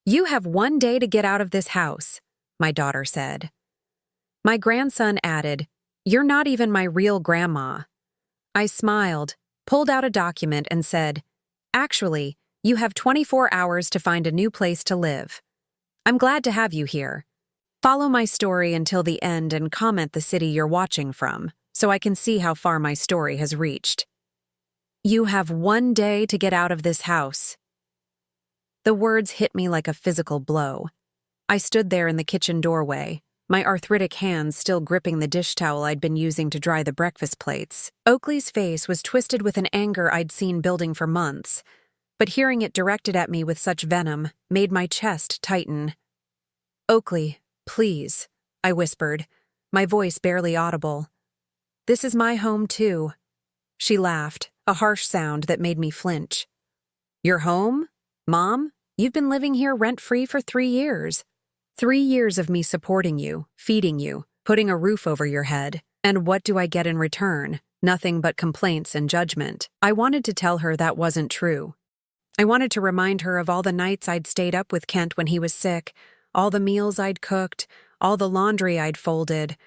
You have 1 day to get out of this house, my daughter said. My grandson added, You're not even my real grandma. I smiled, pulled out a document, and said, Actually, you have 24 hours to find a new place to live. I'm glad to have you here. Follow my story until the end and comment the city you're watching from, so I can see how far my story has reached. You have 1 day to get out of this house. The words hit me like a physical blow. I stood there in the kitchen doorway, my arthritic hands still gripping the dish towel I'd been using to dry the breakfast plates. Oakley's face was twisted with an anger I'd seen building for months, but hearing it directed at me with such venom made my chest tighten. Oakley, please, I whispered, my voice barely audible. This is my home too. She laughed, a harsh sound that made me flinch. Your home? Mom, you've been living here rent-free for 3 years. 3 years of me supporting you, feeding you, putting a roof over your head. And what do I get in return? Nothing but complaints and judgment. I wanted to tell her that wasn't true. I wanted to remind her of all the nights I'd stayed up with Kent when he was sick, all the meals I'd cooked, all the laundry I'd folded,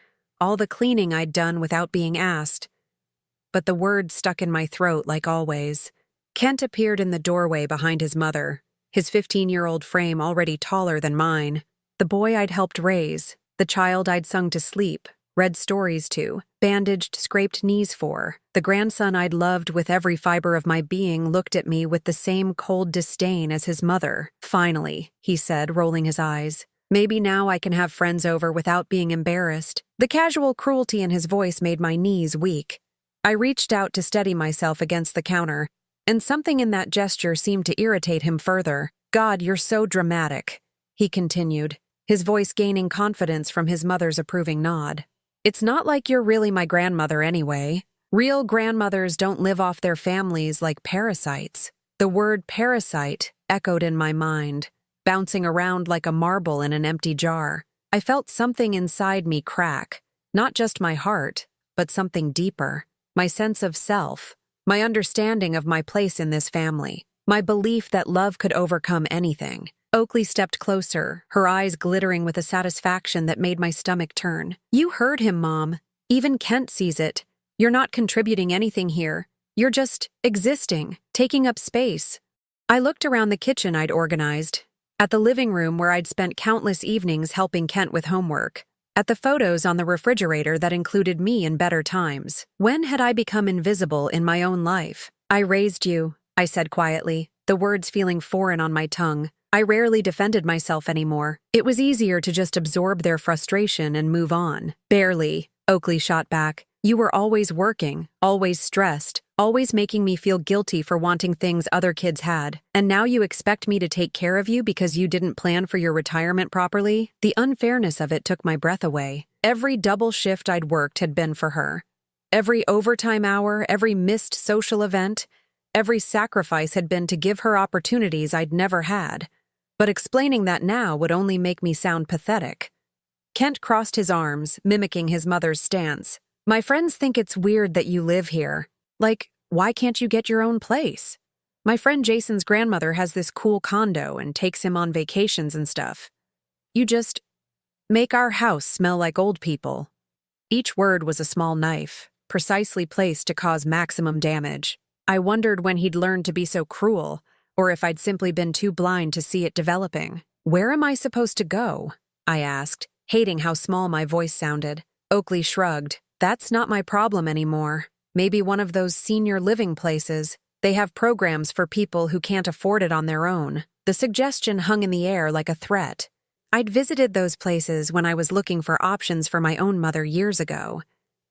all the cleaning I'd done without being asked. But the words stuck in my throat like always. Kent appeared in the doorway behind his mother, his 15-year-old frame already taller than mine. The boy I'd helped raise, the child I'd sung to sleep, read stories to, bandaged scraped knees for, the grandson I'd loved with every fiber of my being looked at me with the same cold disdain as his mother. Finally, he said, rolling his eyes. Maybe now I can have friends over without being embarrassed. The casual cruelty in his voice made my knees weak. I reached out to steady myself against the counter, and something in that gesture seemed to irritate him further. God, you're so dramatic, he continued, his voice gaining confidence from his mother's approving nod. It's not like you're really my grandmother anyway. Real grandmothers don't live off their families like parasites. The word parasite echoed in my mind, bouncing around like a marble in an empty jar. I felt something inside me crack, not just my heart, but something deeper. My sense of self, my understanding of my place in this family, my belief that love could overcome anything. Oakley stepped closer, her eyes glittering with a satisfaction that made my stomach turn. You heard him, Mom. Even Kent sees it. You're not contributing anything here. You're just existing, taking up space. I looked around the kitchen I'd organized, at the living room where I'd spent countless evenings helping Kent with homework, at the photos on the refrigerator that included me in better times. When had I become invisible in my own life? I raised you, I said quietly, the words feeling foreign on my tongue. I rarely defended myself anymore. It was easier to just absorb their frustration and move on. Barely, Oakley shot back. You were always working, always stressed, always making me feel guilty for wanting things other kids had. And now you expect me to take care of you because you didn't plan for your retirement properly? The unfairness of it took my breath away. Every double shift I'd worked had been for her. Every overtime hour, every missed social event, every sacrifice had been to give her opportunities I'd never had. But explaining that now would only make me sound pathetic. Kent crossed his arms, mimicking his mother's stance. My friends think it's weird that you live here. Like, why can't you get your own place? My friend Jason's grandmother has this cool condo and takes him on vacations and stuff. You just make our house smell like old people. Each word was a small knife, precisely placed to cause maximum damage. I wondered when he'd learned to be so cruel, or if I'd simply been too blind to see it developing. Where am I supposed to go? I asked, hating how small my voice sounded. Oakley shrugged. That's not my problem anymore. Maybe one of those senior living places. They have programs for people who can't afford it on their own. The suggestion hung in the air like a threat. I'd visited those places when I was looking for options for my own mother years ago.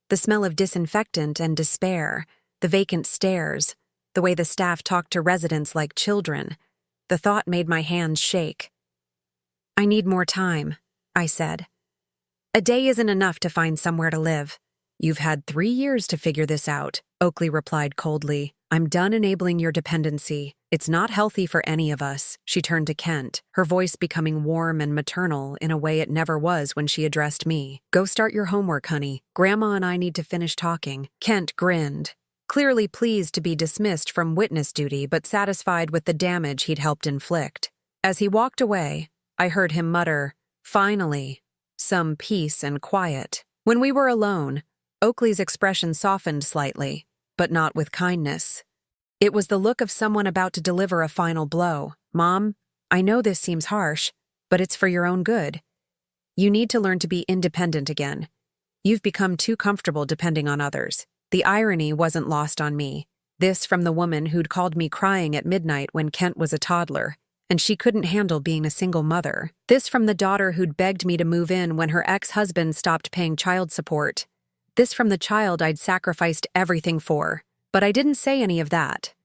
The smell of disinfectant and despair, the vacant stares, the way the staff talked to residents like children. The thought made my hands shake. I need more time, I said. A day isn't enough to find somewhere to live. You've had 3 years to figure this out, Oakley replied coldly. I'm done enabling your dependency. It's not healthy for any of us. She turned to Kent, her voice becoming warm and maternal in a way it never was when she addressed me. Go start your homework, honey. Grandma and I need to finish talking. Kent grinned, clearly pleased to be dismissed from witness duty but satisfied with the damage he'd helped inflict. As he walked away, I heard him mutter, "Finally, some peace and quiet." When we were alone, Oakley's expression softened slightly, but not with kindness. It was the look of someone about to deliver a final blow. "Mom, I know this seems harsh, but it's for your own good. You need to learn to be independent again. You've become too comfortable depending on others." The irony wasn't lost on me. This from the woman who'd called me crying at midnight when Kent was a toddler, and she couldn't handle being a single mother. This from the daughter who'd begged me to move in when her ex-husband stopped paying child support. This from the child I'd sacrificed everything for. But I didn't say any of that.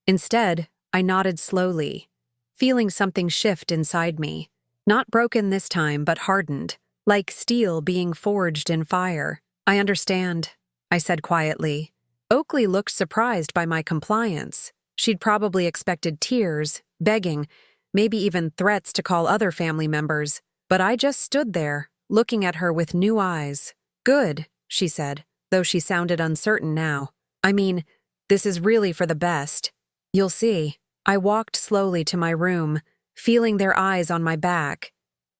Instead, I nodded slowly, feeling something shift inside me. Not broken this time, but hardened, like steel being forged in fire. "I understand," I said quietly. Oakley looked surprised by my compliance. She'd probably expected tears, begging, maybe even threats to call other family members. But I just stood there, looking at her with new eyes. "Good," she said, though she sounded uncertain now. "I mean, this is really for the best. You'll see." I walked slowly to my room, feeling their eyes on my back.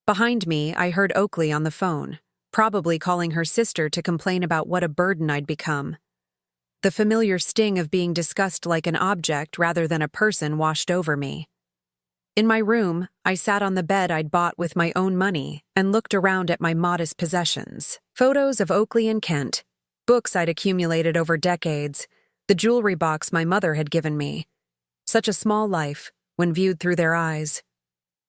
Behind me, I heard Oakley on the phone, probably calling her sister to complain about what a burden I'd become. The familiar sting of being discussed like an object rather than a person washed over me. In my room, I sat on the bed I'd bought with my own money and looked around at my modest possessions. Photos of Oakley and Kent, books I'd accumulated over decades, the jewelry box my mother had given me. Such a small life when viewed through their eyes.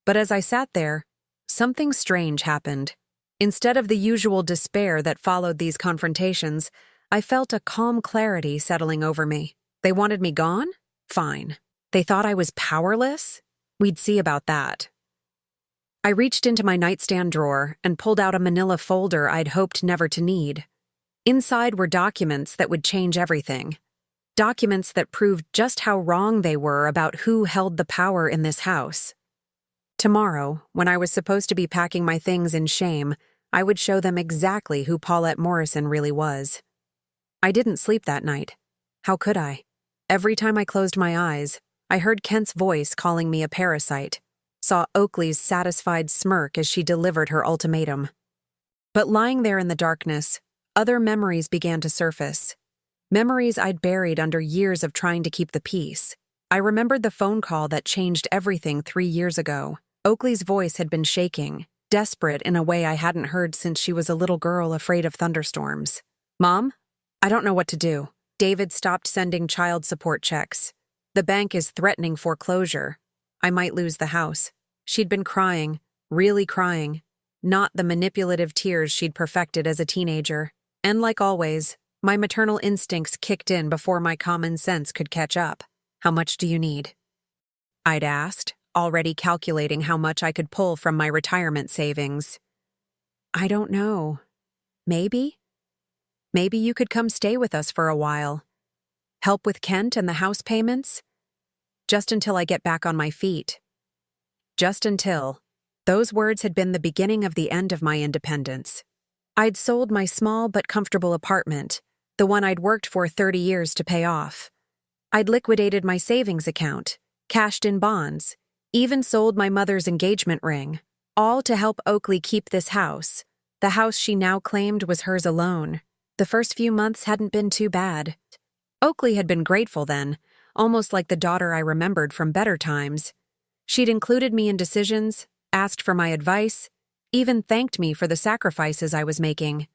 But as I sat there, something strange happened. Instead of the usual despair that followed these confrontations, I felt a calm clarity settling over me. They wanted me gone? Fine. They thought I was powerless? We'd see about that. I reached into my nightstand drawer and pulled out a manila folder I'd hoped never to need. Inside were documents that would change everything. Documents that proved just how wrong they were about who held the power in this house. Tomorrow, when I was supposed to be packing my things in shame, I would show them exactly who Paulette Morrison really was. I didn't sleep that night. How could I? Every time I closed my eyes, I heard Kent's voice calling me a parasite, saw Oakley's satisfied smirk as she delivered her ultimatum. But lying there in the darkness, other memories began to surface. Memories I'd buried under years of trying to keep the peace. I remembered the phone call that changed everything 3 years ago. Oakley's voice had been shaking, desperate in a way I hadn't heard since she was a little girl afraid of thunderstorms. "Mom, I don't know what to do. David stopped sending child support checks. The bank is threatening foreclosure. I might lose the house." She'd been crying, really crying, not the manipulative tears she'd perfected as a teenager. And like always, my maternal instincts kicked in before my common sense could catch up. "How much do you need?" I'd asked, already calculating how much I could pull from my retirement savings. "I don't know. Maybe? Maybe you could come stay with us for a while. Help with Kent and the house payments? Just until I get back on my feet." Just until. Those words had been the beginning of the end of my independence. I'd sold my small but comfortable apartment, the one I'd worked for 30 years to pay off. I'd liquidated my savings account, cashed in bonds, even sold my mother's engagement ring, all to help Oakley keep this house, the house she now claimed was hers alone. The first few months hadn't been too bad. Oakley had been grateful then, almost like the daughter I remembered from better times. She'd included me in decisions, asked for my advice, even thanked me for the sacrifices I was making.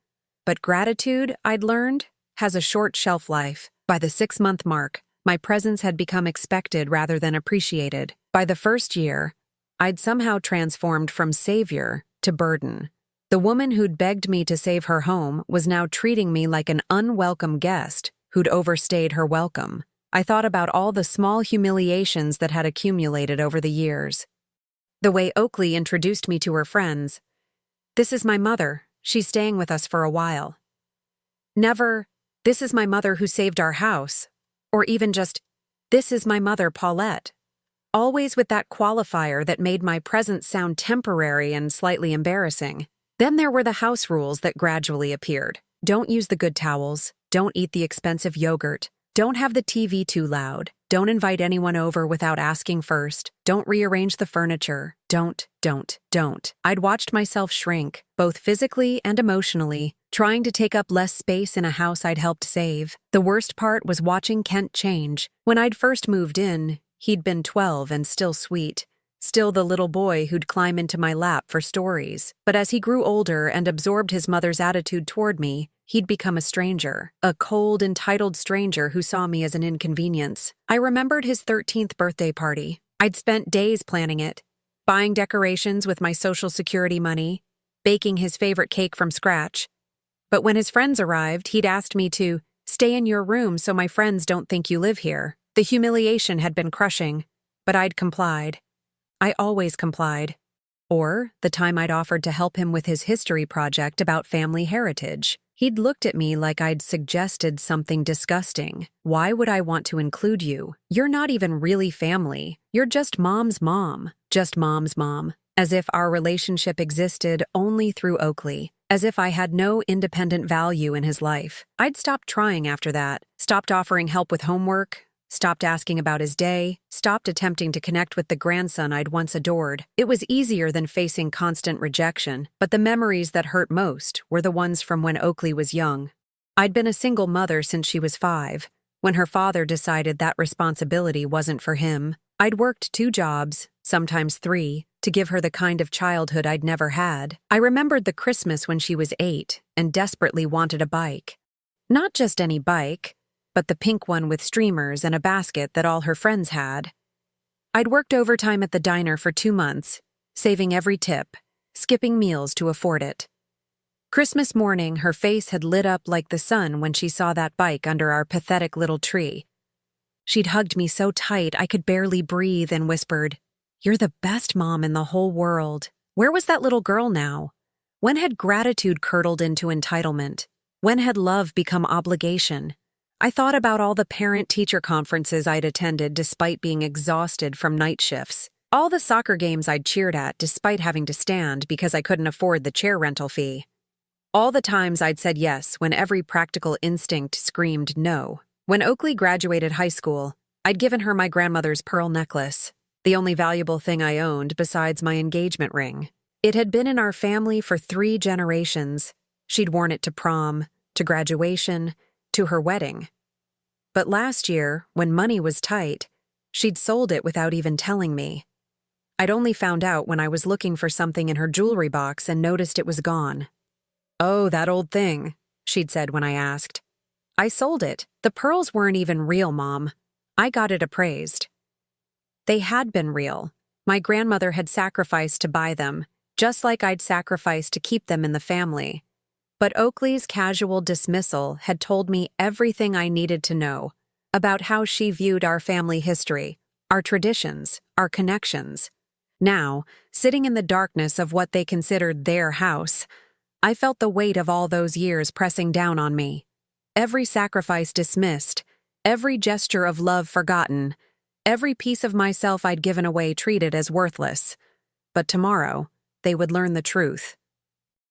But gratitude, I'd learned, has a short shelf life. By the 6-month mark, my presence had become expected rather than appreciated. By the first year, I'd somehow transformed from savior to burden. The woman who'd begged me to save her home was now treating me like an unwelcome guest who'd overstayed her welcome. I thought about all the small humiliations that had accumulated over the years. The way Oakley introduced me to her friends. "This is my mother. She's staying with us for a while." Never, "This is my mother who saved our house," or even just, "This is my mother, Paulette." Always with that qualifier that made my presence sound temporary and slightly embarrassing. Then there were the house rules that gradually appeared. Don't use the good towels. Don't eat the expensive yogurt. Don't have the TV too loud. Don't invite anyone over without asking first. Don't rearrange the furniture. Don't. I'd watched myself shrink, both physically and emotionally, trying to take up less space in a house I'd helped save. The worst part was watching Kent change. When I'd first moved in, he'd been 12 and still sweet. Still the little boy who'd climb into my lap for stories. But as he grew older and absorbed his mother's attitude toward me, he'd become a stranger. A cold, entitled stranger who saw me as an inconvenience. I remembered his 13th birthday party. I'd spent days planning it, buying decorations with my Social Security money, baking his favorite cake from scratch. But when his friends arrived, he'd asked me to stay in your room so my friends don't think you live here. The humiliation had been crushing, but I'd complied. I always complied. Or the time I'd offered to help him with his history project about family heritage. He'd looked at me like I'd suggested something disgusting. Why would I want to include you? You're not even really family. You're just mom's mom. Just mom's mom. As if our relationship existed only through Oakley. As if I had no independent value in his life. I'd stopped trying after that. Stopped offering help with homework. Stopped asking about his day, stopped attempting to connect with the grandson I'd once adored. It was easier than facing constant rejection, but the memories that hurt most were the ones from when Oakley was young. I'd been a single mother since she was 5, when her father decided that responsibility wasn't for him. I'd worked 2 jobs, sometimes 3, to give her the kind of childhood I'd never had. I remembered the Christmas when she was 8 and desperately wanted a bike. Not just any bike, but the pink one with streamers and a basket that all her friends had. I'd worked overtime at the diner for 2 months, saving every tip, skipping meals to afford it. Christmas morning, her face had lit up like the sun when she saw that bike under our pathetic little tree. She'd hugged me so tight I could barely breathe and whispered, "You're the best mom in the whole world." Where was that little girl now? When had gratitude curdled into entitlement? When had love become obligation? I thought about all the parent-teacher conferences I'd attended despite being exhausted from night shifts. All the soccer games I'd cheered at despite having to stand because I couldn't afford the chair rental fee. All the times I'd said yes when every practical instinct screamed no. When Oakley graduated high school, I'd given her my grandmother's pearl necklace, the only valuable thing I owned besides my engagement ring. It had been in our family for 3 generations. She'd worn it to prom, to graduation, to her wedding. But last year, when money was tight, she'd sold it without even telling me. I'd only found out when I was looking for something in her jewelry box and noticed it was gone. "Oh, that old thing," she'd said when I asked. "I sold it. The pearls weren't even real, Mom. I got it appraised." They had been real. My grandmother had sacrificed to buy them, just like I'd sacrificed to keep them in the family. But Oakley's casual dismissal had told me everything I needed to know about how she viewed our family history, our traditions, our connections. Now, sitting in the darkness of what they considered their house, I felt the weight of all those years pressing down on me. Every sacrifice dismissed, every gesture of love forgotten, every piece of myself I'd given away treated as worthless. But tomorrow, they would learn the truth.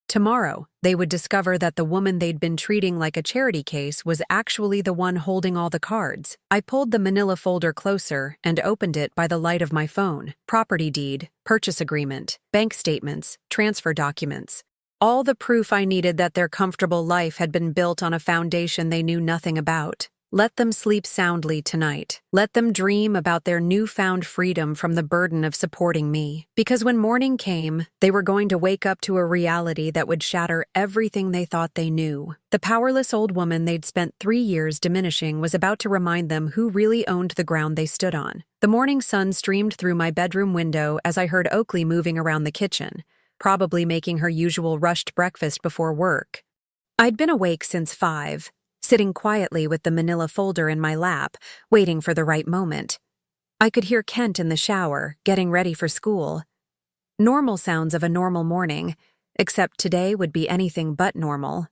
Tomorrow, they would discover that the woman they'd been treating like a charity case was actually the one holding all the cards. I pulled the manila folder closer and opened it by the light of my phone. Property deed, purchase agreement, bank statements, transfer documents. All the proof I needed that their comfortable life had been built on a foundation they knew nothing about. Let them sleep soundly tonight. Let them dream about their newfound freedom from the burden of supporting me. Because when morning came, they were going to wake up to a reality that would shatter everything they thought they knew. The powerless old woman they'd spent 3 years diminishing was about to remind them who really owned the ground they stood on. The morning sun streamed through my bedroom window as I heard Oakley moving around the kitchen, probably making her usual rushed breakfast before work. I'd been awake since 5. Sitting quietly with the manila folder in my lap, waiting for the right moment. I could hear Kent in the shower, getting ready for school. Normal sounds of a normal morning, except today would be anything but normal.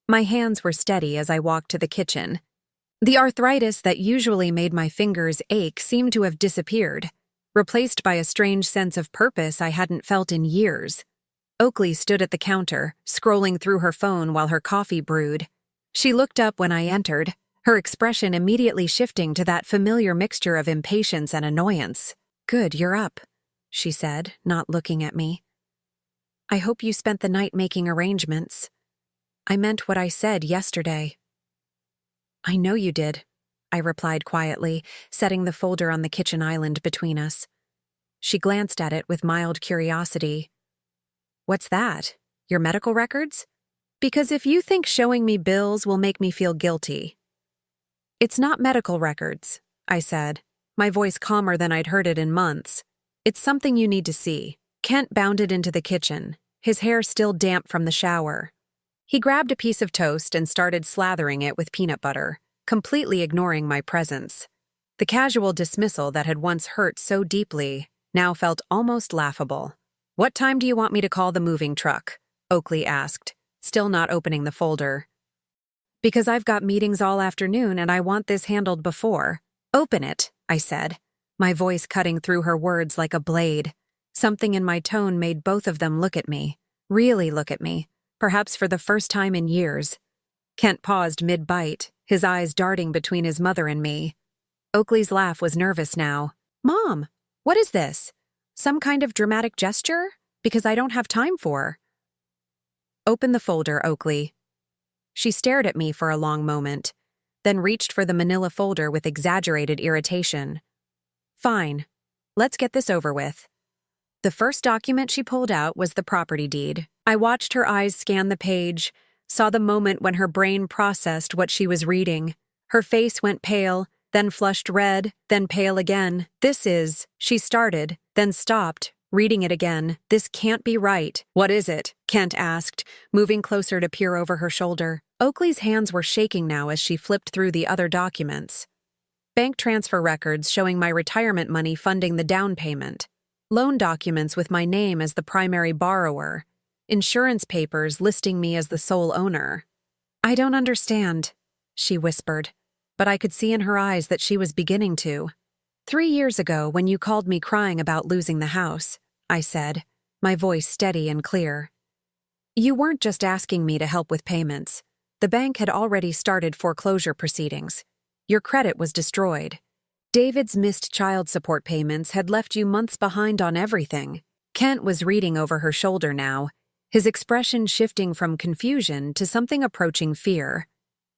My hands were steady as I walked to the kitchen. The arthritis that usually made my fingers ache seemed to have disappeared, replaced by a strange sense of purpose I hadn't felt in years. Oakley stood at the counter, scrolling through her phone while her coffee brewed. She looked up when I entered, her expression immediately shifting to that familiar mixture of impatience and annoyance. "Good, you're up," she said, not looking at me. "I hope you spent the night making arrangements. I meant what I said yesterday." "I know you did," I replied quietly, setting the folder on the kitchen island between us. She glanced at it with mild curiosity. "What's that? Your medical records? Because if you think showing me bills will make me feel guilty." "It's not medical records," I said, my voice calmer than I'd heard it in months. "It's something you need to see." Kent bounded into the kitchen, his hair still damp from the shower. He grabbed a piece of toast and started slathering it with peanut butter, completely ignoring my presence. The casual dismissal that had once hurt so deeply now felt almost laughable. "What time do you want me to call the moving truck?" Oakley asked, still not opening the folder. "Because I've got meetings all afternoon and I want this handled before." "Open it," I said, my voice cutting through her words like a blade. Something in my tone made both of them look at me, really look at me, perhaps for the first time in years. Kent paused mid-bite, his eyes darting between his mother and me. Oakley's laugh was nervous now. "Mom, what is this? Some kind of dramatic gesture? Because I don't have time for." "Open the folder, Oakley." She stared at me for a long moment, then reached for the manila folder with exaggerated irritation. "Fine. Let's get this over with." The first document she pulled out was the property deed. I watched her eyes scan the page, saw the moment when her brain processed what she was reading. Her face went pale, then flushed red, then pale again. She started, then stopped, reading it again. "This can't be right." "What is it?" Kent asked, moving closer to peer over her shoulder. Oakley's hands were shaking now as she flipped through the other documents. Bank transfer records showing my retirement money funding the down payment. Loan documents with my name as the primary borrower. Insurance papers listing me as the sole owner. "I don't understand," she whispered, but I could see in her eyes that she was beginning to. 3 years ago, when you called me crying about losing the house," I said, my voice steady and clear. "You weren't just asking me to help with payments. The bank had already started foreclosure proceedings. Your credit was destroyed. David's missed child support payments had left you months behind on everything." Kent was reading over her shoulder now, his expression shifting from confusion to something approaching fear.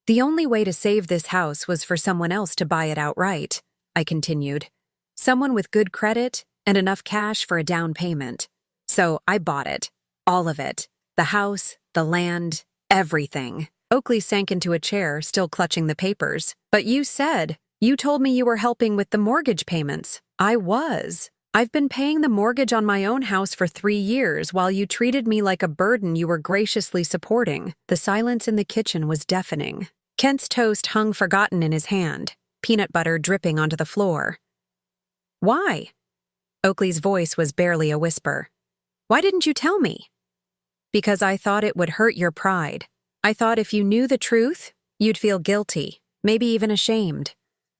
"The only way to save this house was for someone else to buy it outright," I continued. "Someone with good credit and enough cash for a down payment. So I bought it. All of it. The house, the land, everything." Oakley sank into a chair, still clutching the papers. "But you told me you were helping with the mortgage payments." "I was. I've been paying the mortgage on my own house for 3 years while you treated me like a burden you were graciously supporting." The silence in the kitchen was deafening. Kent's toast hung forgotten in his hand, peanut butter dripping onto the floor. "Why?" Oakley's voice was barely a whisper. "Why didn't you tell me?" "Because I thought it would hurt your pride. I thought if you knew the truth, you'd feel guilty, maybe even ashamed.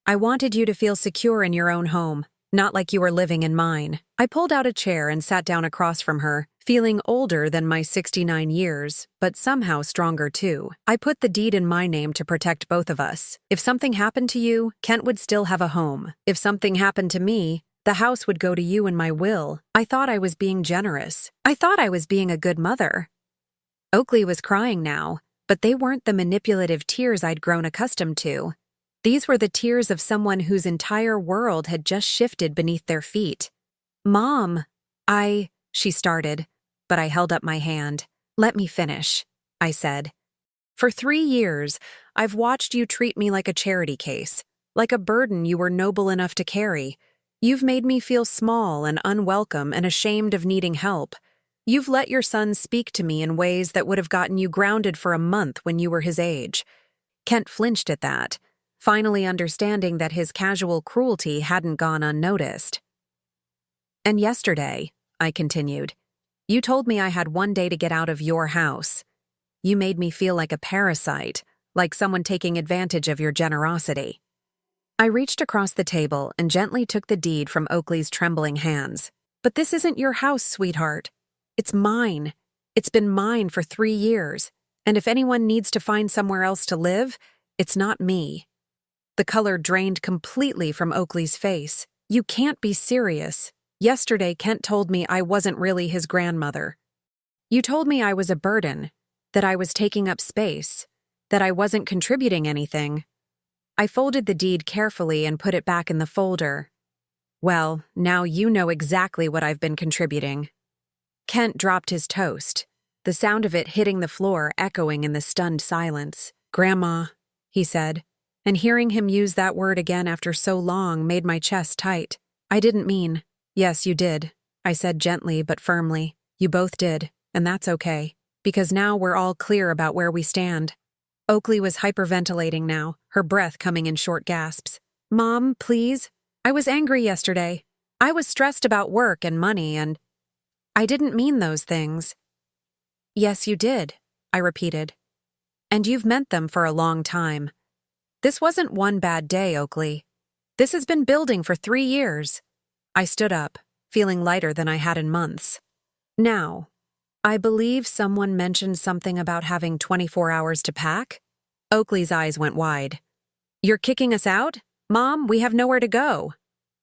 I wanted you to feel secure in your own home, not like you were living in mine." I pulled out a chair and sat down across from her, feeling older than my 69 years, but somehow stronger too. "I put the deed in my name to protect both of us. If something happened to you, Kent would still have a home. If something happened to me, the house would go to you in my will. I thought I was being generous. I thought I was being a good mother." Oakley was crying now, but they weren't the manipulative tears I'd grown accustomed to. These were the tears of someone whose entire world had just shifted beneath their feet. "Mom, she started, but I held up my hand. "Let me finish," I said. "For 3 years, I've watched you treat me like a charity case, like a burden you were noble enough to carry. You've made me feel small and unwelcome and ashamed of needing help. You've let your son speak to me in ways that would have gotten you grounded for a month when you were his age." Kent flinched at that, finally understanding that his casual cruelty hadn't gone unnoticed. "And yesterday," I continued, "you told me I had one day to get out of your house. You made me feel like a parasite, like someone taking advantage of your generosity." I reached across the table and gently took the deed from Oakley's trembling hands. "But this isn't your house, sweetheart. It's mine. It's been mine for 3 years. And if anyone needs to find somewhere else to live, it's not me." The color drained completely from Oakley's face. You can't be serious. Yesterday, Kent told me I wasn't really his grandmother. You told me I was a burden, that I was taking up space, that I wasn't contributing anything. I folded the deed carefully and put it back in the folder. Well, now you know exactly what I've been contributing. Kent dropped his toast, the sound of it hitting the floor echoing in the stunned silence. Grandma, he said, and hearing him use that word again after so long made my chest tight. I didn't mean. Yes, you did, I said gently but firmly. You both did, and that's okay, because now we're all clear about where we stand. Oakley was hyperventilating now, her breath coming in short gasps. Mom, please. I was angry yesterday. I was stressed about work and money, and I didn't mean those things. Yes, you did, I repeated. And you've meant them for a long time. This wasn't one bad day, Oakley. This has been building for 3 years. I stood up, feeling lighter than I had in months. Now, I believe someone mentioned something about having 24 hours to pack. Oakley's eyes went wide. You're kicking us out? Mom, we have nowhere to go.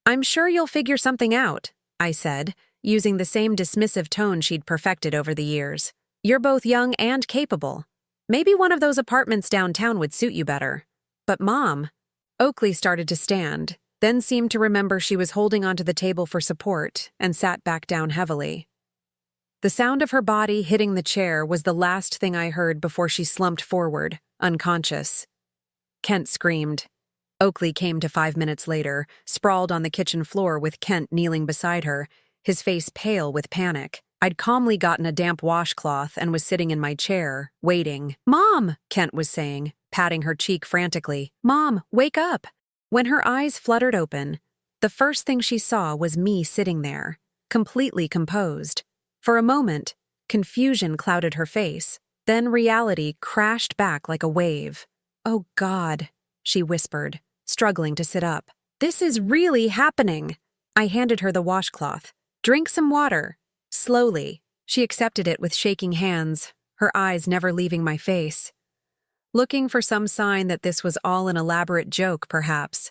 I'm sure you'll figure something out, I said, using the same dismissive tone she'd perfected over the years. You're both young and capable. Maybe one of those apartments downtown would suit you better. But Mom, Oakley started to stand, then seemed to remember she was holding onto the table for support and sat back down heavily. The sound of her body hitting the chair was the last thing I heard before she slumped forward, unconscious. Kent screamed. Oakley came to 5 minutes later, sprawled on the kitchen floor with Kent kneeling beside her, his face pale with panic. I'd calmly gotten a damp washcloth and was sitting in my chair, waiting. Mom, Kent was saying, patting her cheek frantically. Mom, wake up! When her eyes fluttered open, the first thing she saw was me sitting there, completely composed. For a moment, confusion clouded her face. Then reality crashed back like a wave. Oh God, she whispered, struggling to sit up. This is really happening. I handed her the washcloth. Drink some water. Slowly, she accepted it with shaking hands, her eyes never leaving my face. Looking for some sign that this was all an elaborate joke, perhaps.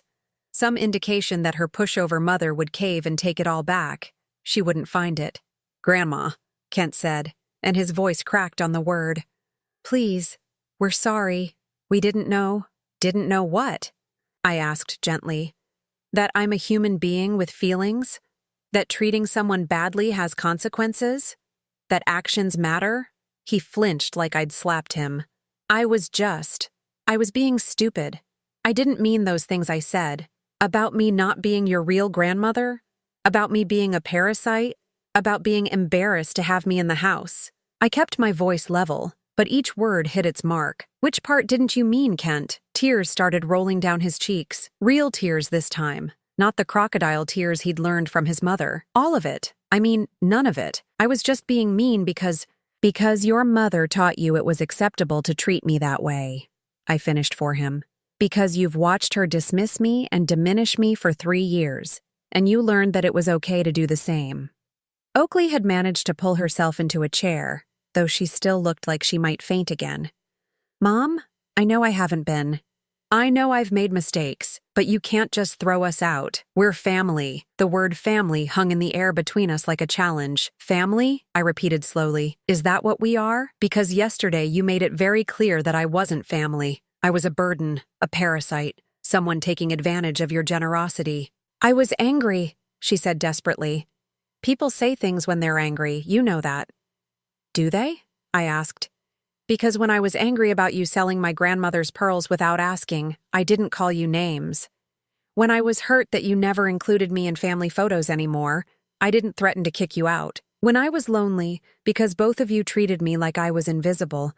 Some indication that her pushover mother would cave and take it all back. She wouldn't find it. Grandma, Kent said, and his voice cracked on the word. Please, we're sorry. We didn't know. Didn't know what? I asked gently. That I'm a human being with feelings? That treating someone badly has consequences? That actions matter? He flinched like I'd slapped him. I was being stupid. I didn't mean those things I said. About me not being your real grandmother? About me being a parasite? About being embarrassed to have me in the house? I kept my voice level, but each word hit its mark. Which part didn't you mean, Kent? Tears started rolling down his cheeks. Real tears this time. Not the crocodile tears he'd learned from his mother. All of it. I mean, none of it. I was just being mean because your mother taught you it was acceptable to treat me that way. I finished for him. Because you've watched her dismiss me and diminish me for 3 years, and you learned that it was okay to do the same. Oakley had managed to pull herself into a chair, though she still looked like she might faint again. Mom, I know I haven't been. I know I've made mistakes, but you can't just throw us out. We're family. The word family hung in the air between us like a challenge. Family? I repeated slowly. Is that what we are? Because yesterday you made it very clear that I wasn't family. I was a burden, a parasite, someone taking advantage of your generosity. I was angry, she said desperately. People say things when they're angry, you know that. Do they? I asked. Because when I was angry about you selling my grandmother's pearls without asking, I didn't call you names. When I was hurt that you never included me in family photos anymore, I didn't threaten to kick you out. When I was lonely, because both of you treated me like I was invisible,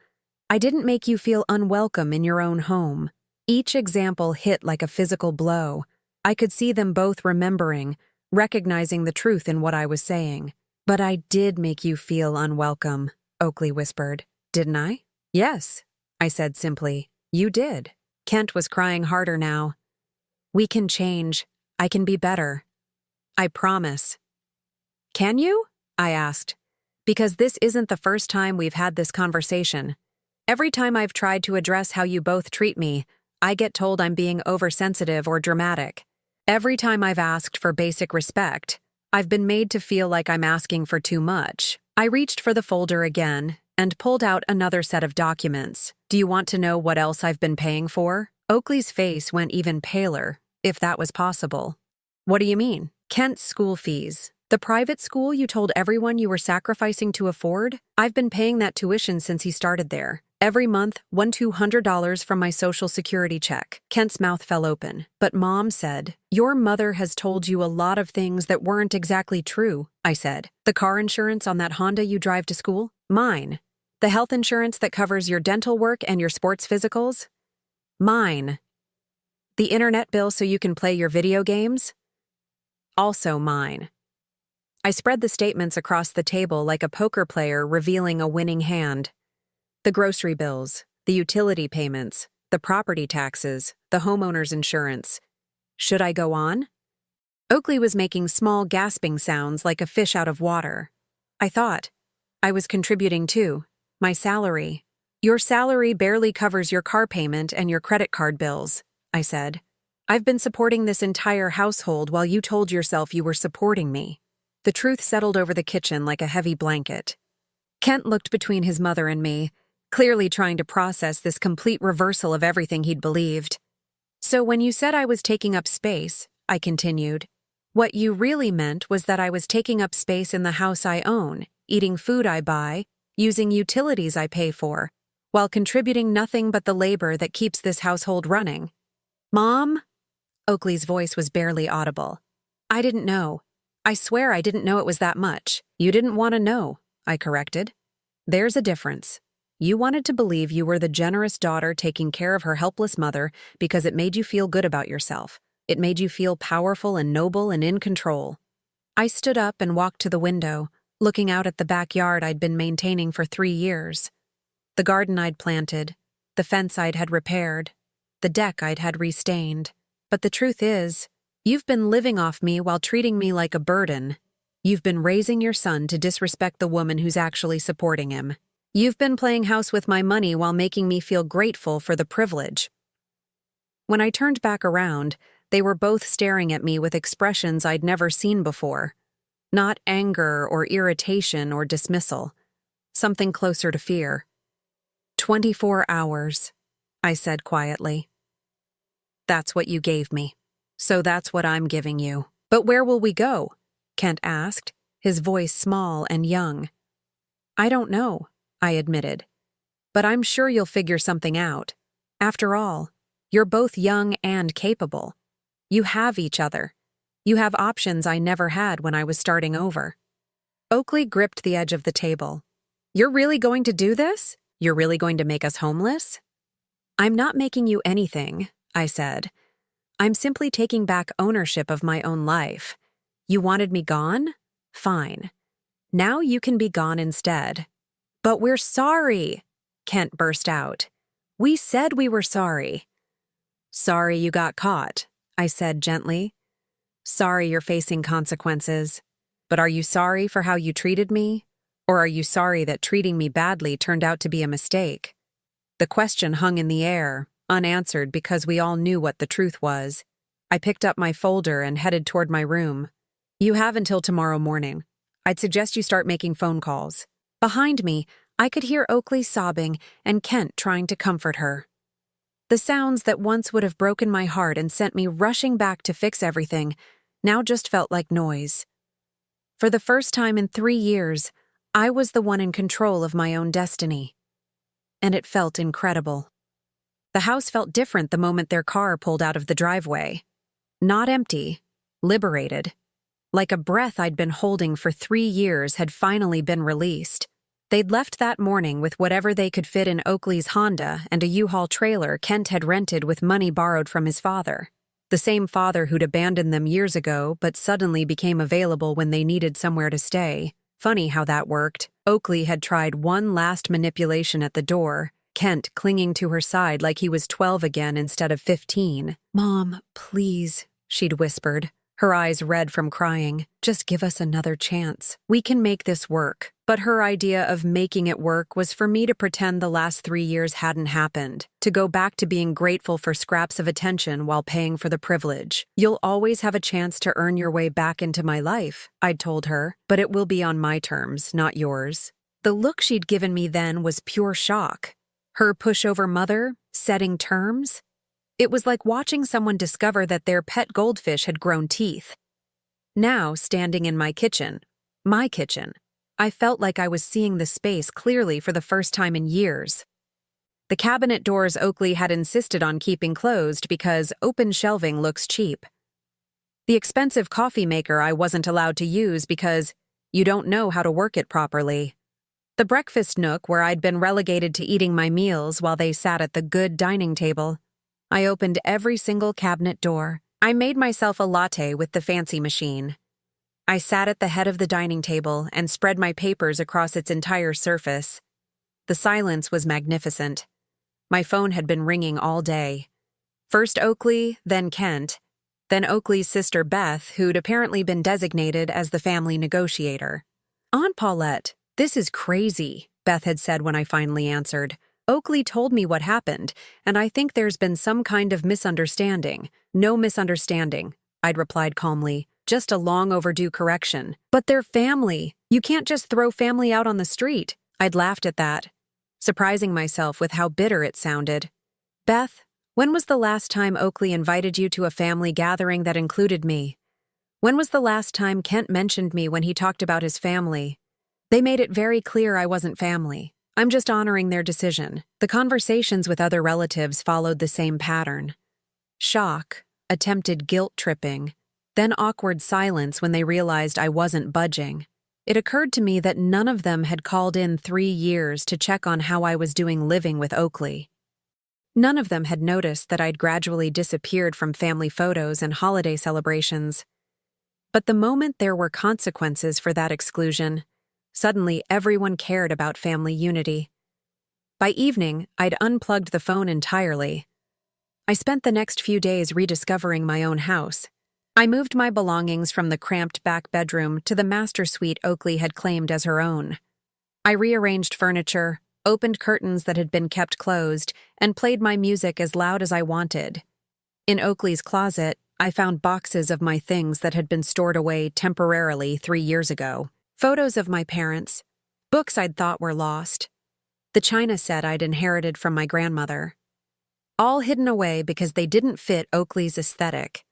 I didn't make you feel unwelcome in your own home. Each example hit like a physical blow. I could see them both remembering, recognizing the truth in what I was saying. But I did make you feel unwelcome, Oakley whispered. Didn't I? Yes, I said simply. You did. Kent was crying harder now. We can change. I can be better. I promise. Can you? I asked. Because this isn't the first time we've had this conversation. Every time I've tried to address how you both treat me, I get told I'm being oversensitive or dramatic. Every time I've asked for basic respect, I've been made to feel like I'm asking for too much. I reached for the folder again and pulled out another set of documents. Do you want to know what else I've been paying for? Oakley's face went even paler, if that was possible. What do you mean? Kent's school fees. The private school you told everyone you were sacrificing to afford? I've been paying that tuition since he started there. Every month, $200 from my Social Security check. Kent's mouth fell open. But Mom said, "Your mother has told you a lot of things that weren't exactly true," I said. The car insurance on that Honda you drive to school? Mine. The health insurance that covers your dental work and your sports physicals? Mine. The internet bill so you can play your video games? Also mine. I spread the statements across the table like a poker player revealing a winning hand. The grocery bills, the utility payments, the property taxes, the homeowner's insurance. Should I go on? Oakley was making small gasping sounds like a fish out of water. I thought. I was contributing too. My salary. Your salary barely covers your car payment and your credit card bills, I said. I've been supporting this entire household while you told yourself you were supporting me. The truth settled over the kitchen like a heavy blanket. Kent looked between his mother and me, clearly trying to process this complete reversal of everything he'd believed. So when you said I was taking up space, I continued, what you really meant was that I was taking up space in the house I own, eating food I buy, using utilities I pay for, while contributing nothing but the labor that keeps this household running. Mom? Oakley's voice was barely audible. I didn't know. I swear I didn't know it was that much. You didn't want to know, I corrected. There's a difference. You wanted to believe you were the generous daughter taking care of her helpless mother because it made you feel good about yourself. It made you feel powerful and noble and in control. I stood up and walked to the window, looking out at the backyard I'd been maintaining for 3 years. The garden I'd planted, the fence I'd had repaired, the deck I'd had restained. But the truth is, you've been living off me while treating me like a burden. You've been raising your son to disrespect the woman who's actually supporting him. You've been playing house with my money while making me feel grateful for the privilege. When I turned back around, they were both staring at me with expressions I'd never seen before. Not anger or irritation or dismissal. Something closer to fear. 24 hours, I said quietly. That's what you gave me. So that's what I'm giving you. But where will we go? Kent asked, his voice small and young. I don't know, I admitted. But I'm sure you'll figure something out. After all, you're both young and capable. You have each other. You have options I never had when I was starting over. Oakley gripped the edge of the table. You're really going to do this? You're really going to make us homeless? I'm not making you anything, I said. I'm simply taking back ownership of my own life. You wanted me gone? Fine. Now you can be gone instead. But we're sorry, Kent burst out. We said we were sorry. Sorry you got caught, I said gently. Sorry you're facing consequences. But are you sorry for how you treated me? Or are you sorry that treating me badly turned out to be a mistake? The question hung in the air, unanswered because we all knew what the truth was. I picked up my folder and headed toward my room. You have until tomorrow morning. I'd suggest you start making phone calls. Behind me, I could hear Oakley sobbing and Kent trying to comfort her. The sounds that once would have broken my heart and sent me rushing back to fix everything now just felt like noise. For the first time in 3 years, I was the one in control of my own destiny. And it felt incredible. The house felt different the moment their car pulled out of the driveway. Not empty, liberated. Like a breath I'd been holding for 3 years had finally been released. They'd left that morning with whatever they could fit in Oakley's Honda and a U-Haul trailer Kent had rented with money borrowed from his father. The same father who'd abandoned them years ago but suddenly became available when they needed somewhere to stay. Funny how that worked. Oakley had tried one last manipulation at the door, Kent clinging to her side like he was 12 again instead of 15. Mom, please, she'd whispered, her eyes red from crying. Just give us another chance. We can make this work. But her idea of making it work was for me to pretend the last 3 years hadn't happened, to go back to being grateful for scraps of attention while paying for the privilege. You'll always have a chance to earn your way back into my life, I'd told her, but it will be on my terms, not yours. The look she'd given me then was pure shock. Her pushover mother, setting terms? It was like watching someone discover that their pet goldfish had grown teeth. Now, standing in my kitchen, I felt like I was seeing the space clearly for the first time in years. The cabinet doors Oakley had insisted on keeping closed because open shelving looks cheap. The expensive coffee maker I wasn't allowed to use because you don't know how to work it properly. The breakfast nook where I'd been relegated to eating my meals while they sat at the good dining table. I opened every single cabinet door. I made myself a latte with the fancy machine. I sat at the head of the dining table and spread my papers across its entire surface. The silence was magnificent. My phone had been ringing all day. First Oakley, then Kent, then Oakley's sister Beth, who'd apparently been designated as the family negotiator. "Aunt Paulette, this is crazy," Beth had said when I finally answered. "Oakley told me what happened, and I think there's been some kind of misunderstanding." "No misunderstanding," I'd replied calmly. "Just a long overdue correction." "But they're family. You can't just throw family out on the street." I'd laughed at that, surprising myself with how bitter it sounded. "Beth, when was the last time Oakley invited you to a family gathering that included me? When was the last time Kent mentioned me when he talked about his family? They made it very clear I wasn't family. I'm just honoring their decision." The conversations with other relatives followed the same pattern. Shock, attempted guilt-tripping, then awkward silence when they realized I wasn't budging. It occurred to me that none of them had called in 3 years to check on how I was doing living with Oakley. None of them had noticed that I'd gradually disappeared from family photos and holiday celebrations. But the moment there were consequences for that exclusion, suddenly everyone cared about family unity. By evening, I'd unplugged the phone entirely. I spent the next few days rediscovering my own house. I moved my belongings from the cramped back bedroom to the master suite Oakley had claimed as her own. I rearranged furniture, opened curtains that had been kept closed, and played my music as loud as I wanted. In Oakley's closet, I found boxes of my things that had been stored away temporarily 3 years ago. Photos of my parents, books I'd thought were lost, the china set I'd inherited from my grandmother. All hidden away because they didn't fit Oakley's aesthetic.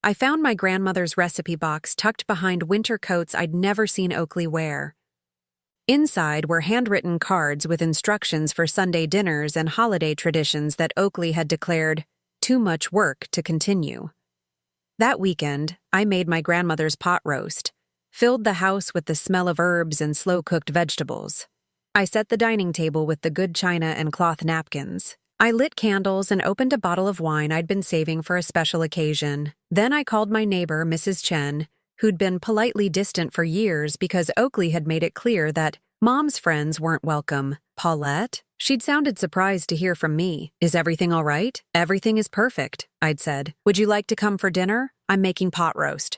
I found my grandmother's recipe box tucked behind winter coats I'd never seen Oakley wear. Inside were handwritten cards with instructions for Sunday dinners and holiday traditions that Oakley had declared too much work to continue. That weekend, I made my grandmother's pot roast, filled the house with the smell of herbs and slow-cooked vegetables. I set the dining table with the good china and cloth napkins. I lit candles and opened a bottle of wine I'd been saving for a special occasion. Then I called my neighbor, Mrs. Chen, who'd been politely distant for years because Oakley had made it clear that Mom's friends weren't welcome. "Paulette?" She'd sounded surprised to hear from me. "Is everything all right?" "Everything is perfect," I'd said. "Would you like to come for dinner? I'm making pot roast."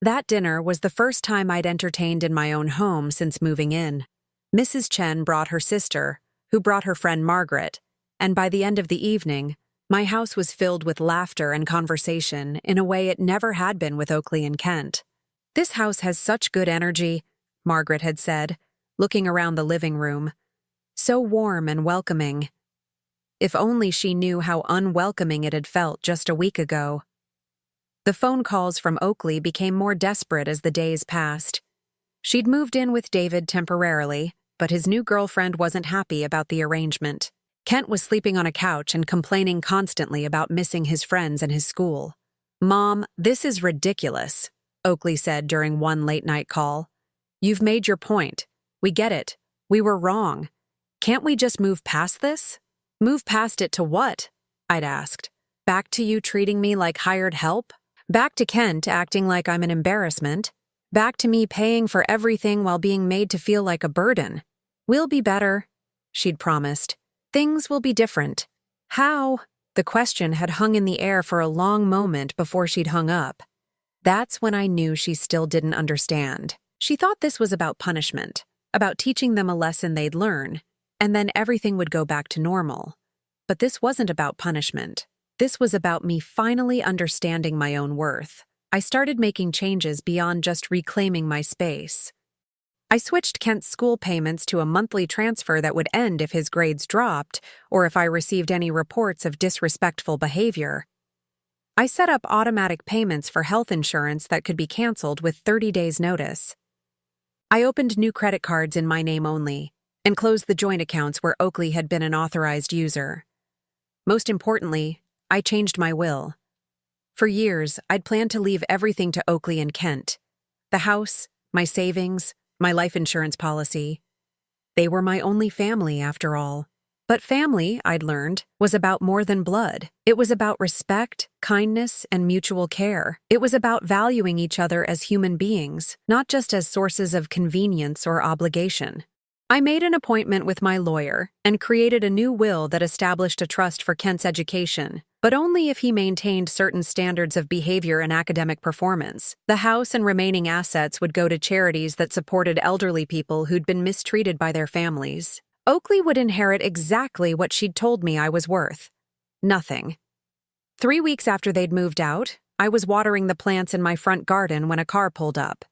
That dinner was the first time I'd entertained in my own home since moving in. Mrs. Chen brought her sister, who brought her friend Margaret, and by the end of the evening, my house was filled with laughter and conversation in a way it never had been with Oakley and Kent. "This house has such good energy," Margaret had said, looking around the living room. "So warm and welcoming." If only she knew how unwelcoming it had felt just a week ago. The phone calls from Oakley became more desperate as the days passed. She'd moved in with David temporarily, but his new girlfriend wasn't happy about the arrangement. Kent was sleeping on a couch and complaining constantly about missing his friends and his school. "Mom, this is ridiculous," Oakley said during one late-night call. "You've made your point. We get it. We were wrong. Can't we just move past this?" "Move past it to what?" I'd asked. "Back to you treating me like hired help? Back to Kent acting like I'm an embarrassment? Back to me paying for everything while being made to feel like a burden? We'll be better," she'd promised. "Things will be different." "How?" The question had hung in the air for a long moment before she'd hung up. That's when I knew she still didn't understand. She thought this was about punishment, about teaching them a lesson they'd learn, and then everything would go back to normal. But this wasn't about punishment. This was about me finally understanding my own worth. I started making changes beyond just reclaiming my space. I switched Kent's school payments to a monthly transfer that would end if his grades dropped or if I received any reports of disrespectful behavior. I set up automatic payments for health insurance that could be canceled with 30 days' notice. I opened new credit cards in my name only and closed the joint accounts where Oakley had been an authorized user. Most importantly, I changed my will. For years, I'd planned to leave everything to Oakley and Kent. The house, my savings, my life insurance policy. They were my only family, after all. But family, I'd learned, was about more than blood. It was about respect, kindness, and mutual care. It was about valuing each other as human beings, not just as sources of convenience or obligation. I made an appointment with my lawyer and created a new will that established a trust for Kent's education, but only if he maintained certain standards of behavior and academic performance. The house and remaining assets would go to charities that supported elderly people who'd been mistreated by their families. Oakley would inherit exactly what she'd told me I was worth. Nothing. 3 weeks after they'd moved out, I was watering the plants in my front garden when a car pulled up.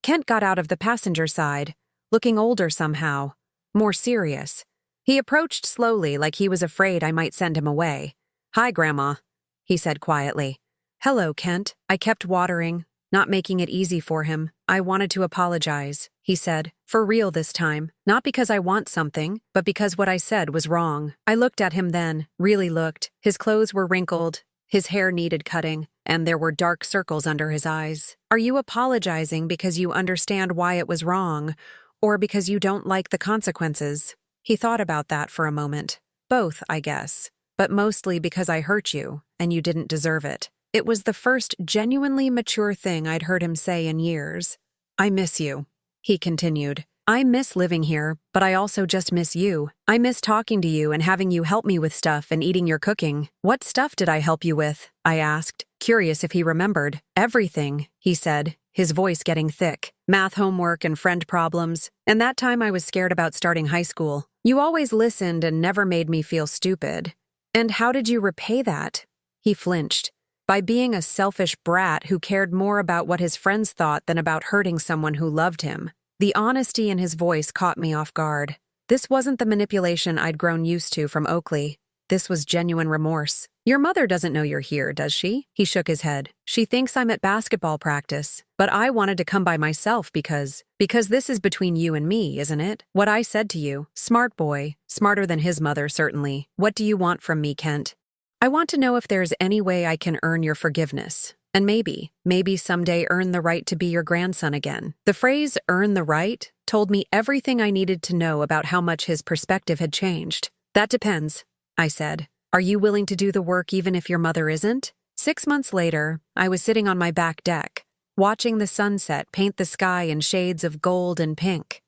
Kent got out of the passenger side, looking older somehow, more serious. He approached slowly like he was afraid I might send him away. "Hi, Grandma," he said quietly. "Hello, Kent." I kept watering, not making it easy for him. "I wanted to apologize," he said, "for real this time. Not because I want something, but because what I said was wrong." I looked at him then, really looked. His clothes were wrinkled, his hair needed cutting, and there were dark circles under his eyes. "Are you apologizing because you understand why it was wrong, or because you don't like the consequences?" He thought about that for a moment. "Both, I guess. But mostly because I hurt you, and you didn't deserve it." It was the first genuinely mature thing I'd heard him say in years. "I miss you," he continued. "I miss living here, but I also just miss you. I miss talking to you and having you help me with stuff and eating your cooking." "What stuff did I help you with?" I asked, curious if he remembered. "Everything," he said, his voice getting thick. "Math homework and friend problems. And that time I was scared about starting high school. You always listened and never made me feel stupid. And how did you repay that?" He flinched. "By being a selfish brat who cared more about what his friends thought than about hurting someone who loved him." The honesty in his voice caught me off guard. This wasn't the manipulation I'd grown used to from Oakley. This was genuine remorse. "Your mother doesn't know you're here, does she?" He shook his head. "She thinks I'm at basketball practice. But I wanted to come by myself because this is between you and me, isn't it? What I said to you. Smart boy. Smarter than his mother, certainly. What do you want from me, Kent?" "I want to know if there's any way I can earn your forgiveness. And maybe someday earn the right to be your grandson again." The phrase, "earn the right," told me everything I needed to know about how much his perspective had changed. "That depends," I said. "Are you willing to do the work even if your mother isn't?" 6 months later, I was sitting on my back deck, watching the sunset paint the sky in shades of gold and pink.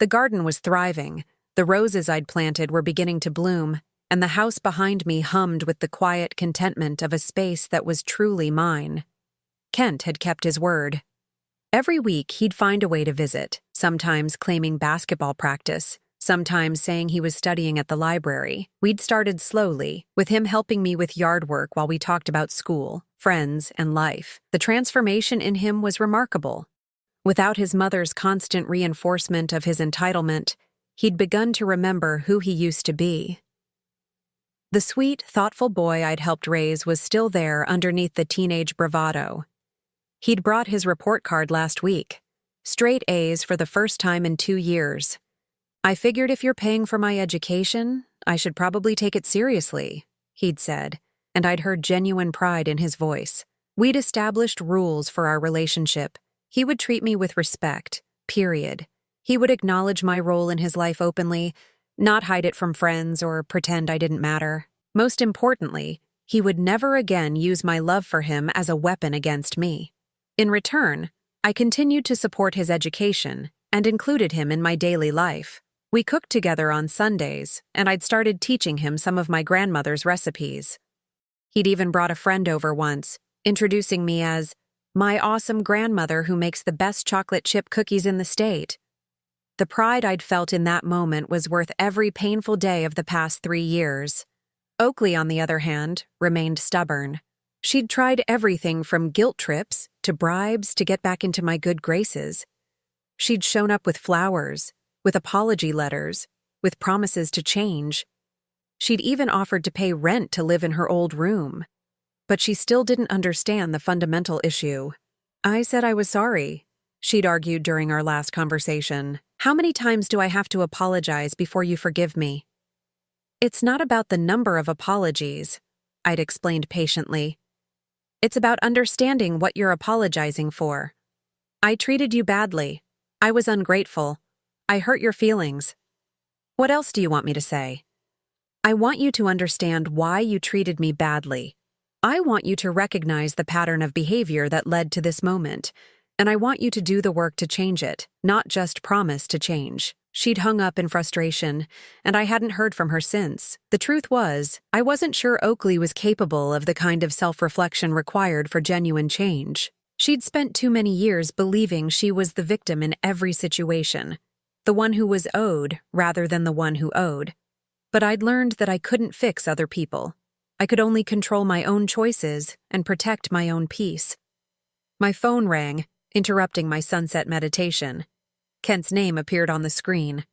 The garden was thriving, the roses I'd planted were beginning to bloom, and the house behind me hummed with the quiet contentment of a space that was truly mine. Kent had kept his word. Every week, he'd find a way to visit, sometimes claiming basketball practice, sometimes saying he was studying at the library. We'd started slowly, with him helping me with yard work while we talked about school, friends, and life. The transformation in him was remarkable. Without his mother's constant reinforcement of his entitlement, he'd begun to remember who he used to be. The sweet, thoughtful boy I'd helped raise was still there underneath the teenage bravado. He'd brought his report card last week. Straight A's for the first time in 2 years. "I figured if you're paying for my education, I should probably take it seriously," he'd said, and I'd heard genuine pride in his voice. We'd established rules for our relationship. He would treat me with respect, period. He would acknowledge my role in his life openly, not hide it from friends or pretend I didn't matter. Most importantly, he would never again use my love for him as a weapon against me. In return, I continued to support his education and included him in my daily life. We cooked together on Sundays, and I'd started teaching him some of my grandmother's recipes. He'd even brought a friend over once, introducing me as My awesome grandmother who makes the best chocolate chip cookies in the state. The pride I'd felt in that moment was worth every painful day of the past 3 years. Oakley, on the other hand, remained stubborn. She'd tried everything from guilt trips to bribes to get back into my good graces. She'd shown up with flowers, with apology letters, with promises to change. She'd even offered to pay rent to live in her old room. But she still didn't understand the fundamental issue. I said I was sorry, she'd argued during our last conversation. How many times do I have to apologize before you forgive me? It's not about the number of apologies, I'd explained patiently. It's about understanding what you're apologizing for. I treated you badly. I was ungrateful. I hurt your feelings. What else do you want me to say? I want you to understand why you treated me badly. I want you to recognize the pattern of behavior that led to this moment, and I want you to do the work to change it, not just promise to change. She'd hung up in frustration, and I hadn't heard from her since. The truth was, I wasn't sure Oakley was capable of the kind of self-reflection required for genuine change. She'd spent too many years believing she was the victim in every situation, the one who was owed rather than the one who owed. But I'd learned that I couldn't fix other people. I could only control my own choices and protect my own peace. My phone rang, interrupting my sunset meditation. Kent's name appeared on the screen.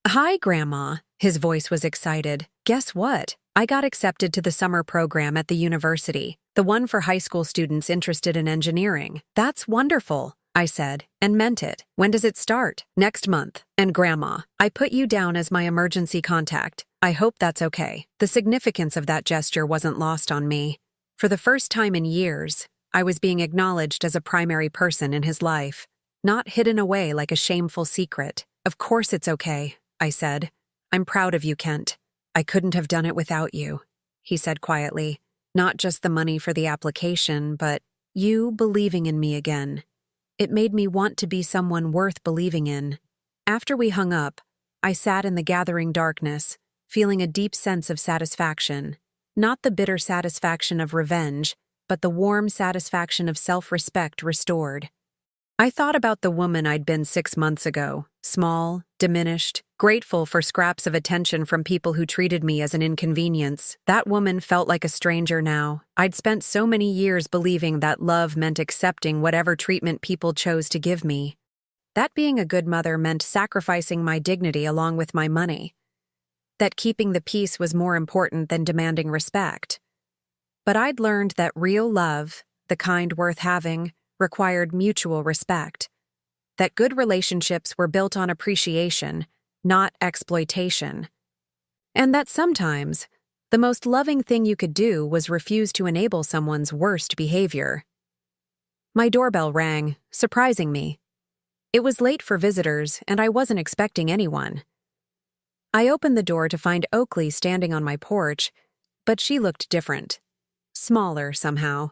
"Hi, Grandma," his voice was excited. "Guess what? I got accepted to the summer program at the university, the one for high school students interested in engineering." "That's wonderful," I said, and meant it. "When does it start?" "Next month. And Grandma, I put you down as my emergency contact. I hope that's okay." The significance of that gesture wasn't lost on me. For the first time in years, I was being acknowledged as a primary person in his life, not hidden away like a shameful secret. "Of course it's okay," I said. "I'm proud of you, Kent. I couldn't have done it without you," he said quietly. "Not just the money for the application, but you believing in me again. It made me want to be someone worth believing in." After we hung up, I sat in the gathering darkness, feeling a deep sense of satisfaction. Not the bitter satisfaction of revenge, but the warm satisfaction of self-respect restored. I thought about the woman I'd been 6 months ago, small, diminished, grateful for scraps of attention from people who treated me as an inconvenience. That woman felt like a stranger now. I'd spent so many years believing that love meant accepting whatever treatment people chose to give me. That being a good mother meant sacrificing my dignity along with my money. That keeping the peace was more important than demanding respect. But I'd learned that real love, the kind worth having, required mutual respect. That good relationships were built on appreciation, not exploitation. And that sometimes, the most loving thing you could do was refuse to enable someone's worst behavior. My doorbell rang, surprising me. It was late for visitors, and I wasn't expecting anyone. I opened the door to find Oakley standing on my porch, but she looked different. Smaller, somehow.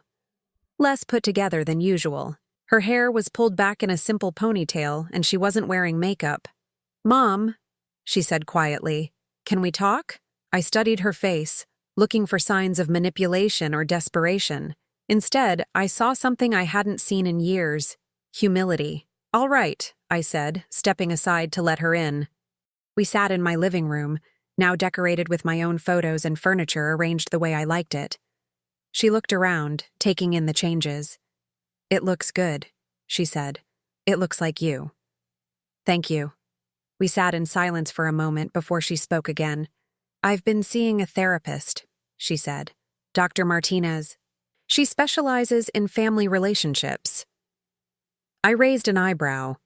Less put together than usual. Her hair was pulled back in a simple ponytail, and she wasn't wearing makeup. "Mom," she said quietly, "can we talk?" I studied her face, looking for signs of manipulation or desperation. Instead, I saw something I hadn't seen in years: humility. "All right," I said, stepping aside to let her in. We sat in my living room, now decorated with my own photos and furniture arranged the way I liked it. She looked around, taking in the changes. "It looks good," she said. "It looks like you." "Thank you." We sat in silence for a moment before she spoke again. "I've been seeing a therapist," she said. "Dr. Martinez. She specializes in family relationships." I raised an eyebrow.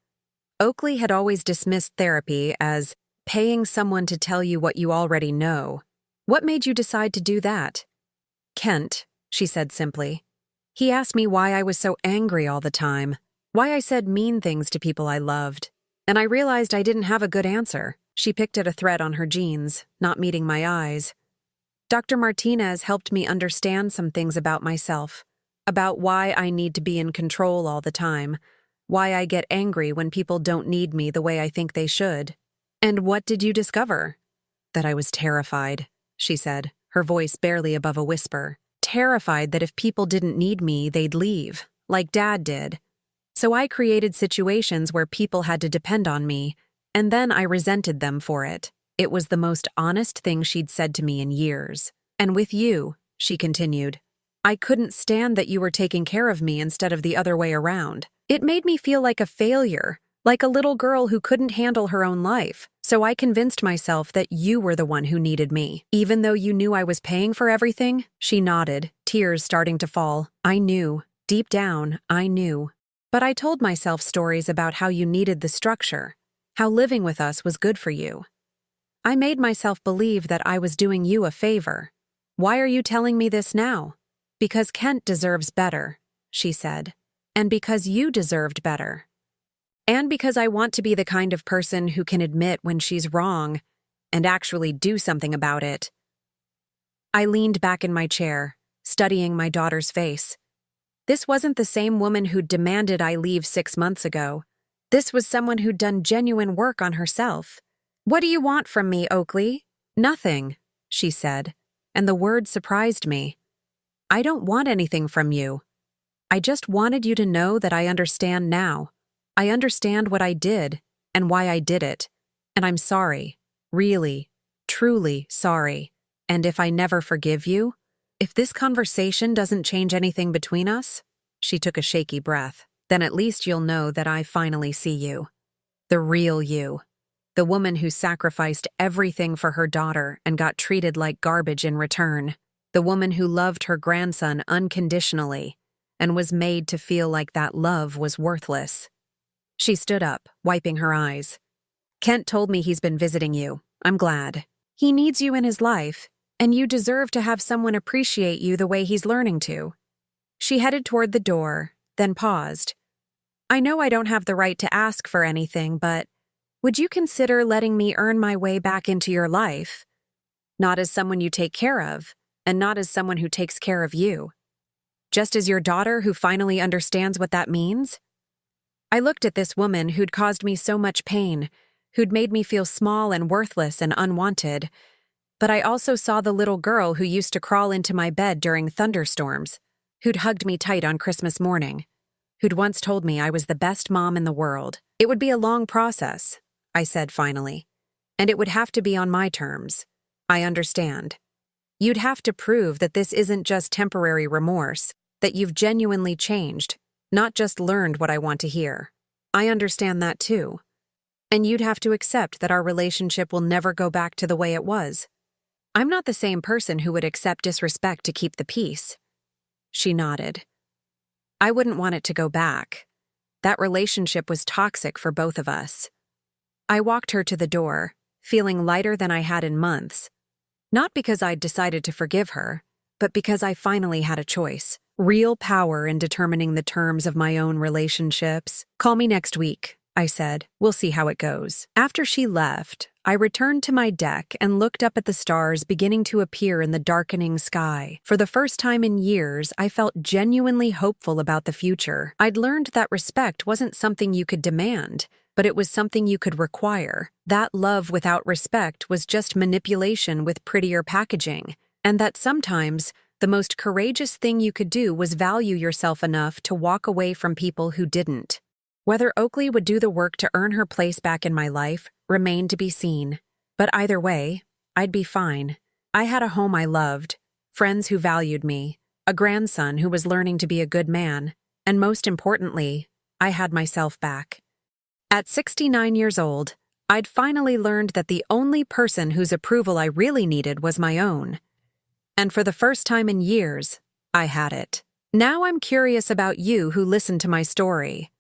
Oakley had always dismissed therapy as paying someone to tell you what you already know. "What made you decide to do that?" "Kent," she said simply. "He asked me why I was so angry all the time, why I said mean things to people I loved, and I realized I didn't have a good answer." She picked at a thread on her jeans, not meeting my eyes. "Dr. Martinez helped me understand some things about myself, about why I need to be in control all the time, why I get angry when people don't need me the way I think they should." "And what did you discover?" "That I was terrified," she said, her voice barely above a whisper. "Terrified that if people didn't need me, they'd leave, like Dad did. So I created situations where people had to depend on me, and then I resented them for it. It was the most honest thing she'd said to me in years. And with you, she continued, I couldn't stand that you were taking care of me instead of the other way around. It made me feel like a failure, like a little girl who couldn't handle her own life. So I convinced myself that you were the one who needed me. Even though you knew I was paying for everything? She nodded, tears starting to fall. I knew. Deep down, I knew. But I told myself stories about how you needed the structure, how living with us was good for you. I made myself believe that I was doing you a favor. Why are you telling me this now? Because Kent deserves better, she said. And because you deserved better. And because I want to be the kind of person who can admit when she's wrong and actually do something about it. I leaned back in my chair, studying my daughter's face. This wasn't the same woman who'd demanded I leave 6 months ago. This was someone who'd done genuine work on herself. What do you want from me, Oakley? Nothing, she said, and the word surprised me. I don't want anything from you. I just wanted you to know that I understand now. I understand what I did and why I did it. And I'm sorry. Really, truly sorry. And if I never forgive you, if this conversation doesn't change anything between us, she took a shaky breath, then at least you'll know that I finally see you. The real you. The woman who sacrificed everything for her daughter and got treated like garbage in return. The woman who loved her grandson unconditionally and was made to feel like that love was worthless. She stood up, wiping her eyes. Kent told me he's been visiting you. I'm glad. He needs you in his life, and you deserve to have someone appreciate you the way he's learning to. She headed toward the door, then paused. I know I don't have the right to ask for anything, but would you consider letting me earn my way back into your life? Not as someone you take care of, and not as someone who takes care of you. Just as your daughter who finally understands what that means? I looked at this woman who'd caused me so much pain, who'd made me feel small and worthless and unwanted. But I also saw the little girl who used to crawl into my bed during thunderstorms, who'd hugged me tight on Christmas morning, who'd once told me I was the best mom in the world. It would be a long process, I said finally, and it would have to be on my terms. I understand. You'd have to prove that this isn't just temporary remorse, that you've genuinely changed, not just learned what I want to hear. I understand that too. And you'd have to accept that our relationship will never go back to the way it was. I'm not the same person who would accept disrespect to keep the peace. She nodded. I wouldn't want it to go back. That relationship was toxic for both of us. I walked her to the door, feeling lighter than I had in months. Not because I'd decided to forgive her, but because I finally had a choice. Real power in determining the terms of my own relationships. Call me next week, I said. We'll see how it goes. After she left, I returned to my deck and looked up at the stars beginning to appear in the darkening sky. For the first time in years, I felt genuinely hopeful about the future. I'd learned that respect wasn't something you could demand, but it was something you could require. That love without respect was just manipulation with prettier packaging, and that sometimes the most courageous thing you could do was value yourself enough to walk away from people who didn't. Whether Oakley would do the work to earn her place back in my life remained to be seen. But either way, I'd be fine. I had a home I loved, friends who valued me, a grandson who was learning to be a good man, and most importantly, I had myself back. At 69 years old, I'd finally learned that the only person whose approval I really needed was my own. And for the first time in years, I had it. Now I'm curious about you who listened to my story.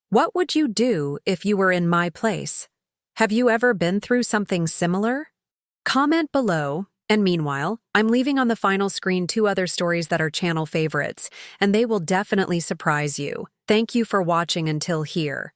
What would you do if you were in my place? Have you ever been through something similar? Comment below, and meanwhile, I'm leaving on the final screen 2 other stories that are channel favorites, and they will definitely surprise you. Thank you for watching until here.